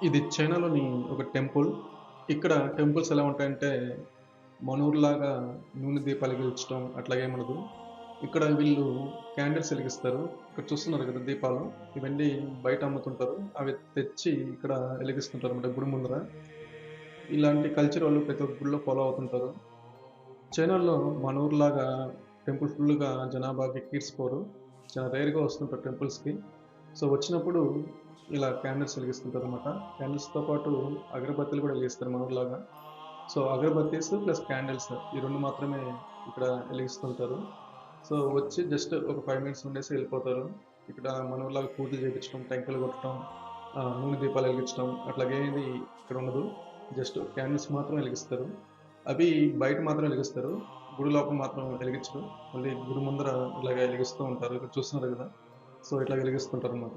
ఇది చైనాలోని ఒక టెంపుల్. ఇక్కడ టెంపుల్స్ ఎలా ఉంటాయంటే, మన ఊర్లాగా నూనె దీపాలు ఎలిగించడం అట్లాగేముండదు. ఇక్కడ వీళ్ళు క్యాండిల్స్ ఎలిగిస్తారు. ఇక్కడ చూస్తున్నారు కదా దీపాలు. ఇవన్నీ బయట అమ్ముతుంటారు. అవి తెచ్చి ఇక్కడ ఎలిగిస్తుంటారన్నమాట గుడి ముందర. ఇలాంటి కల్చర్ వాళ్ళు ప్రతి ఒక్క గుడిలో ఫాలో అవుతుంటారు. చైనాలో మన ఊర్లాగా టెంపుల్ ఫుల్‌గా జనాభాకి ఎక్కిరిసిపోరు. చాలా రేర్‌గా వస్తుంటారు టెంపుల్స్‌కి. సో, వచ్చినప్పుడు ఇలా క్యాండిల్స్ వెలిగిస్తుంటారనమాట. క్యాండిల్స్‌తో పాటు అగరబత్తీలు కూడా వెలిగిస్తారు మన ఊర్లాగా. సో, అగరబత్తీస్ ప్లస్ క్యాండిల్స్ ఈ 2 మాత్రమే ఇక్కడ వెలిగిస్తుంటారు. సో, వచ్చి జస్ట్ ఒక 5 మినిట్స్ ఉండేసి వెళ్ళిపోతారు. ఇక్కడ మన ఊర్లాగా పూజలు చేపించడం, టెంకాయలు కొట్టడం, నూనె దీపాలు వెలిగించడం అట్లాగేది ఇక్కడ ఉండదు. జస్ట్ క్యాండిల్స్ మాత్రం వెలిగిస్తారు. అవి బయట మాత్రం వెలిగిస్తారు. గుడి లోపల మాత్రం వెలిగించరు. మళ్ళీ గుడి ముందర ఇలాగ వెలిగిస్తూ ఉంటారు. ఇక్కడ చూస్తున్నారు కదా! సో, ఇట్లా వెలిగిస్తుంటారనమాట.